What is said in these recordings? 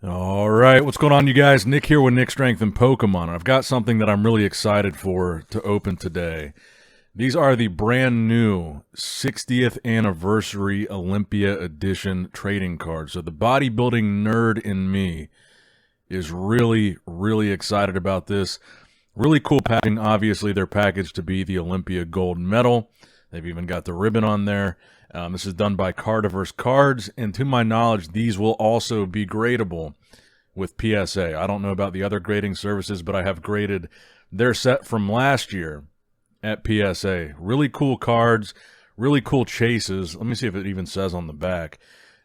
All right, what's going on, you guys? Nick here with Nick Strength and Pokemon. I've got something that I'm really excited for to open today. These are the brand new 60th anniversary Olympia edition trading cards. So the bodybuilding nerd in me is really excited about this. Really cool packaging. Obviously, they're packaged to be the Olympia gold medal. They've even got the ribbon on there. This is done by Cardiverse Cards, and to my knowledge, these will also be gradable with PSA. I don't know about the other grading services, but I have graded their set from last year at PSA. Really cool cards, really cool chases. Let me see if it even says on the back.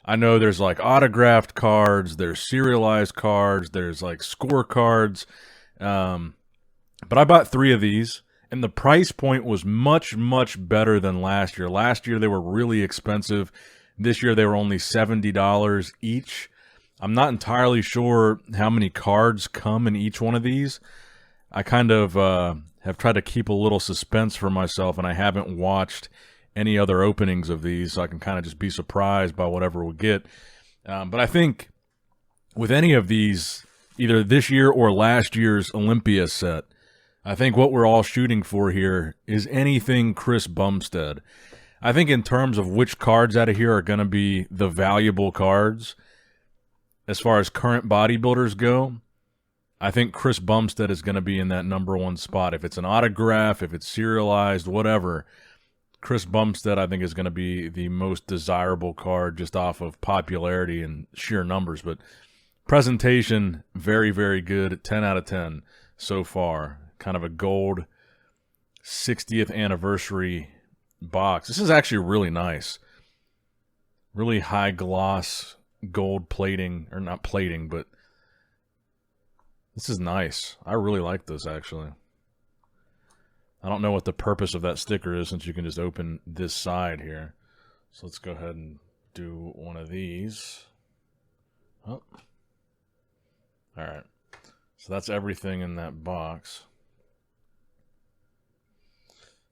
I know there's like autographed cards, there's serialized cards, there's like scorecards. But I bought 3 of these, and the price point was much better than last year. Last year they were really expensive. This year they were only $70 each. I'm not entirely sure how many cards come in each one of these. I kind of have tried to keep a little suspense for myself, and I haven't watched any other openings of these, so I can kind of just be surprised by whatever we get. But I think with any of these, either this year or last year's Olympia set, I think what we're all shooting for here is anything Chris Bumstead. I think in terms of which cards out of here are going to be the valuable cards, as far as current bodybuilders go, I think Chris Bumstead is going to be in that #1 spot. If it's an autograph, if it's serialized, whatever, Chris Bumstead I think is going to be the most desirable card just off of popularity and sheer numbers. But presentation, very good. 10 out of 10 so far. Kind of a gold 60th anniversary box. This is actually really nice. Really high gloss gold plating, or not plating, but this is nice. I really like this, actually. I don't know what the purpose of that sticker is, since you can just open this side here. So let's go ahead and do one of these. Oh. All right. So that's everything in that box.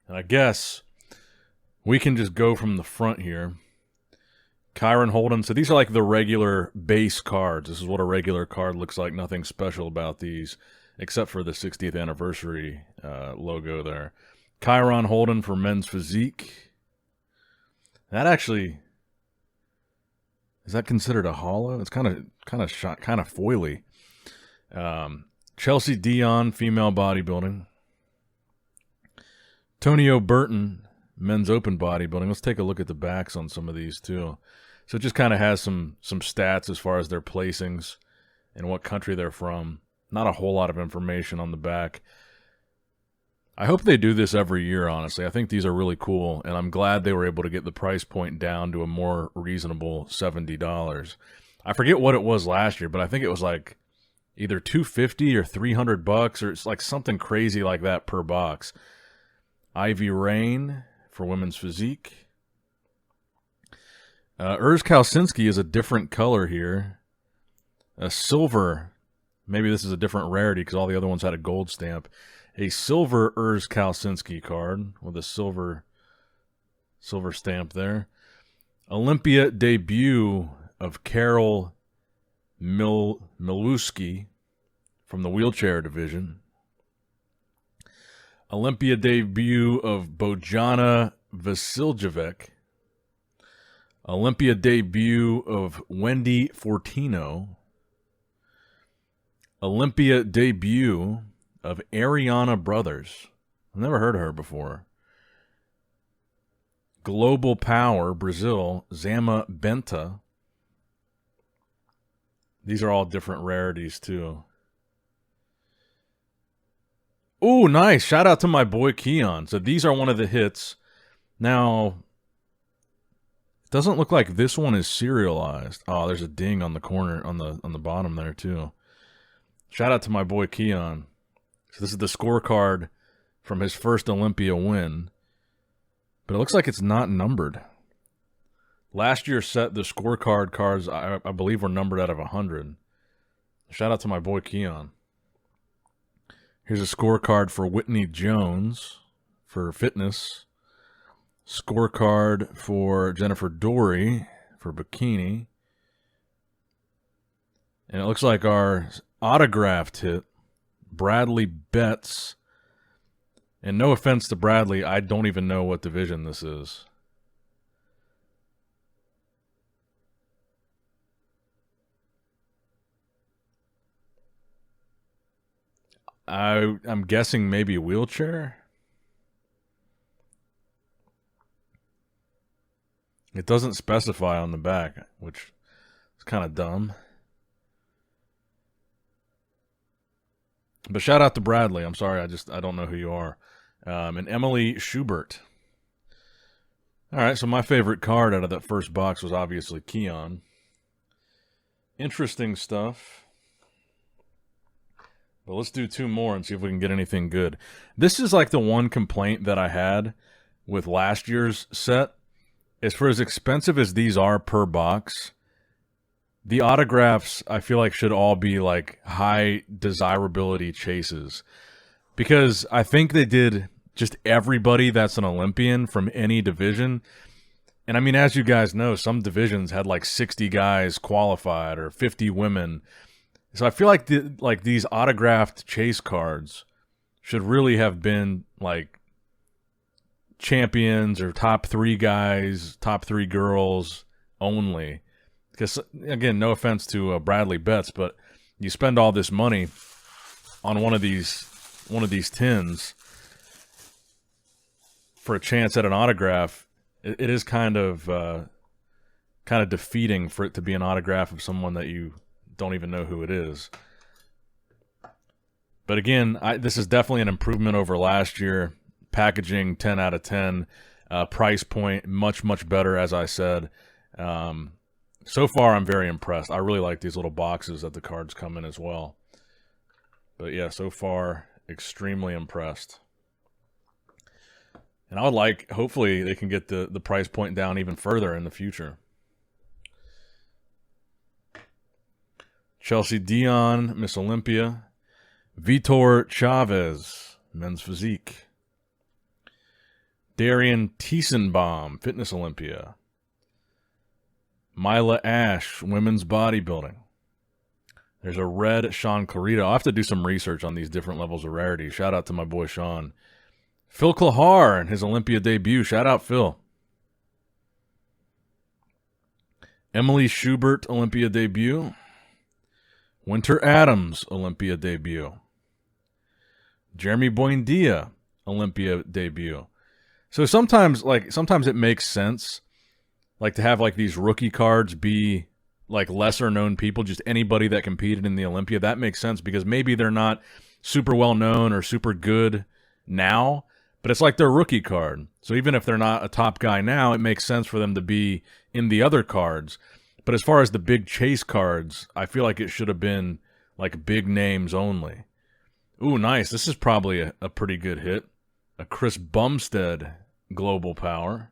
And I guess we can just go from the front here. Kyron Holden. So these are like the regular base cards. This is what a regular card looks like. Nothing special about these, except for the 60th anniversary logo there. Kyron Holden for Men's Physique. That actually, is that considered a hollow? It's kind of foily. Chelsea Dion, female bodybuilding. Tonio Burton, men's open bodybuilding. Let's take a look at the backs on some of these too. So it just kind of has some stats as far as their placings and what country they're from. Not a whole lot of information on the back. I hope they do this every year, honestly. I think these are really cool, and I'm glad they were able to get the price point down to a more reasonable $70. I forget what it was last year, but I think it was like either $250 or $300, or it's like something crazy like that per box. Ivy Rain for Women's Physique. Urs Kalsinski is a different color here. A silver. Maybe this is a different rarity because all the other ones had a gold stamp. A silver Urs Kalsinski card with a silver stamp there. Olympia debut of Carol Milewski from the wheelchair division. Olympia debut of Bojana Vasiljevic. Olympia debut of Wendy Fortino. Olympia debut of Ariana Brothers. I've never heard of her before. Global Power, Brazil, Zama Benta. These are all different rarities too. Oh, nice. Shout out to my boy Keon. So these are one of the hits. Now, it doesn't look like this one is serialized. Oh, there's a ding on the corner, on the bottom there too. Shout out to my boy Keon. So this is the scorecard from his first Olympia win. But it looks like it's not numbered. Last year's set, the scorecard cards, I believe, were numbered out of 100. Shout out to my boy Keon. Here's a scorecard for Whitney Jones for fitness. Scorecard for Jennifer Dory for bikini. And it looks like our autographed hit, Bradley Betts. And no offense to Bradley, I don't even know what division this is. I'm guessing maybe wheelchair. It doesn't specify on the back, which is kind of dumb. But shout out to Bradley. I'm sorry, I don't know who you are. And Emily Schubert. All right, so my favorite card out of that first box was obviously Keon. Interesting stuff. But let's do two more and see if we can get anything good. This is like the one complaint that I had with last year's set. Is for as expensive as these are per box, the autographs I feel like should all be like high desirability chases. Because I think they did just everybody that's an Olympian from any division. And I mean, as you guys know, some divisions had like 60 guys qualified or 50 women. So I feel like these autographed chase cards should really have been like champions or top 3 guys, top 3 girls only. Because again, no offense to Bradley Betts, but you spend all this money on one of these tins for a chance at an autograph. It is kind of defeating for it to be an autograph of someone that you don't even know who it is. But again, this is definitely an improvement over last year. Packaging 10 out of 10. Price point much, much better, as I said. So far, I'm very impressed. I really like these little boxes that the cards come in as well. But yeah, so far, extremely impressed. And I would like, hopefully, they can get the price point down even further in the future. Chelsea Dion, Miss Olympia. Vitor Chavez, Men's Physique. Darian Tiesenbaum, Fitness Olympia. Mila Ash, Women's Bodybuilding. There's a red Sean Clarita. I'll have to do some research on these different levels of rarity. Shout out to my boy Sean. Phil Klahar and his Olympia debut. Shout out, Phil. Emily Schubert, Olympia debut. Winter Adams, Olympia debut. Jeremy Buendia, Olympia debut. So sometimes it makes sense, like to have like these rookie cards be like lesser known people, just anybody that competed in the Olympia. That makes sense because maybe they're not super well known or super good now, but it's like their rookie card. So even if they're not a top guy now, it makes sense for them to be in the other cards. But as far as the big chase cards, I feel like it should have been like big names only. Ooh, nice. This is probably a pretty good hit. A Chris Bumstead Global Power.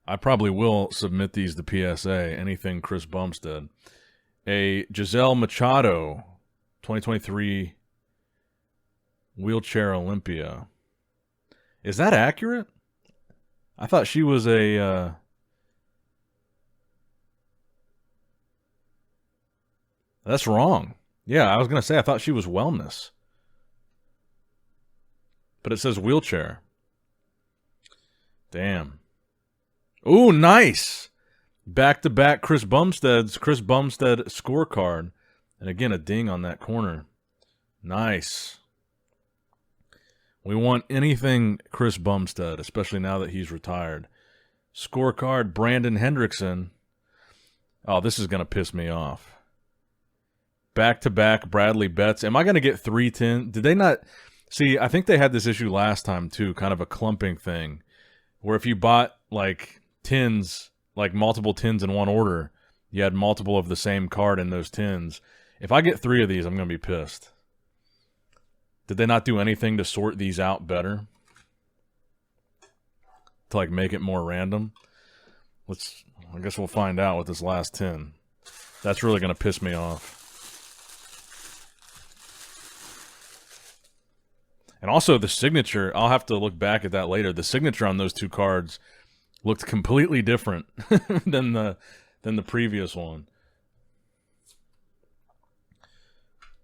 I probably will submit these to PSA. Anything Chris Bumstead. A Giselle Machado 2023 Wheelchair Olympia. Is that accurate? I thought she was a... That's wrong. Yeah, I was going to say I thought she was wellness. But it says wheelchair. Damn. Ooh, nice. Back-to-back Chris Bumstead scorecard. And again, a ding on that corner. Nice. We want anything Chris Bumstead, especially now that he's retired. Scorecard, Brandon Hendrickson. Oh, this is going to piss me off. Back-to-back Bradley Betts. Am I going to get 310? Did they not... See, I think they had this issue last time, too, kind of a clumping thing, where if you bought, like, tins, like multiple tins in one order, you had multiple of the same card in those tins. If I get 3 of these, I'm going to be pissed. Did they not do anything to sort these out better? To, like, make it more random? I guess we'll find out with this last tin. That's really going to piss me off. And also the signature, I'll have to look back at that later. The signature on those two cards looked completely different than the previous one.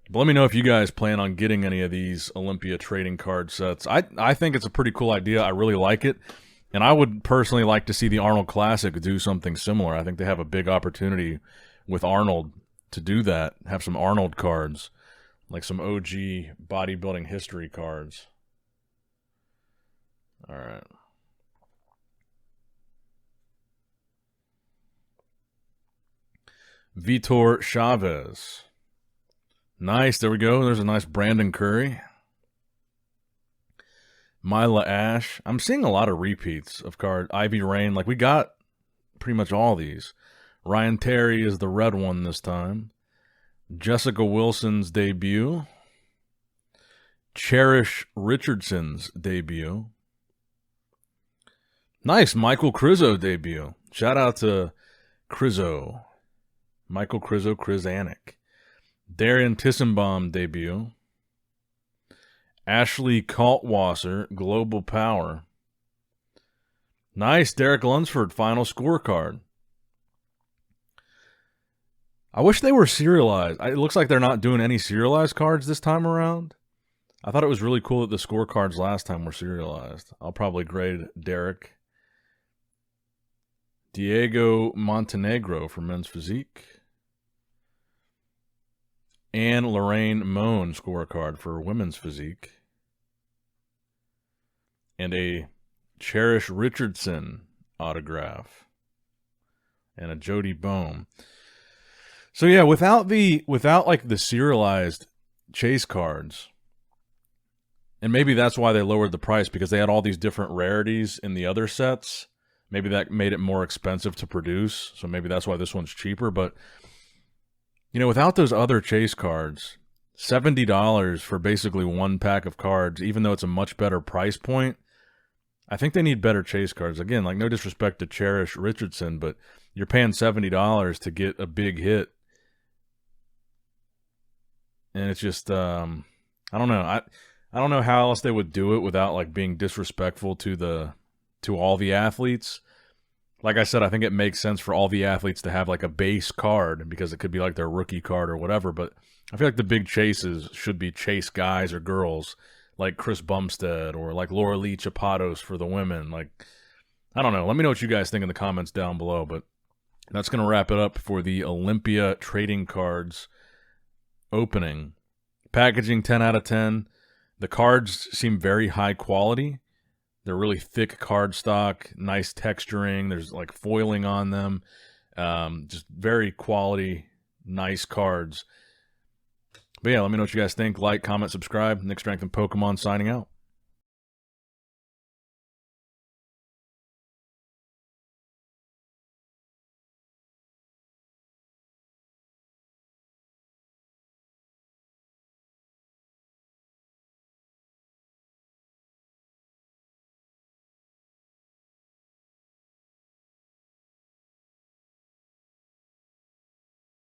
But let me know if you guys plan on getting any of these Olympia trading card sets. I think it's a pretty cool idea. I really like it. And I would personally like to see the Arnold Classic do something similar. I think they have a big opportunity with Arnold to do that. Have some Arnold cards, like some OG bodybuilding history cards. All right. Vitor Chavez. Nice. There we go. There's a nice Brandon Curry. Mila Ash. I'm seeing a lot of repeats of card. Ivy Rain. Like, we got pretty much all these. Ryan Terry is the red one this time. Jessica Wilson's debut. Cherish Richardson's debut. Nice. Michael Krizo debut. Shout out to Krizo. Michael Krizo, Krizanik. Darian Tissenbaum debut. Ashley Kaltwasser, Global Power. Nice, Derek Lunsford, final scorecard. I wish they were serialized. It looks like they're not doing any serialized cards this time around. I thought it was really cool that the scorecards last time were serialized. I'll probably grade Derek. Diego Montenegro for Men's Physique. And Lorraine Moan scorecard for Women's Physique. And a Cherish Richardson autograph. And a Jody Bohm. So yeah, without like the serialized chase cards, and maybe that's why they lowered the price, because they had all these different rarities in the other sets. Maybe that made it more expensive to produce. So maybe that's why this one's cheaper. But you know, without those other chase cards, $70 for basically one pack of cards, even though it's a much better price point, I think they need better chase cards. Again, like, no disrespect to Cherish Richardson, but you're paying $70 to get a big hit. And it's just, I don't know. I don't know how else they would do it without like being disrespectful to all the athletes. Like I said, I think it makes sense for all the athletes to have like a base card because it could be like their rookie card or whatever. But I feel like the big chases should be chase guys or girls like Chris Bumstead or like Laura Lee Chapados for the women. Like, I don't know. Let me know what you guys think in the comments down below. But that's going to wrap it up for the Olympia trading cards opening. Packaging 10 out of 10. The cards seem very high quality. They're really thick cardstock, nice texturing. There's like foiling on them. Just very quality, nice cards. But yeah, let me know what you guys think. Like, comment, subscribe. Nick Strength and Pokemon signing out.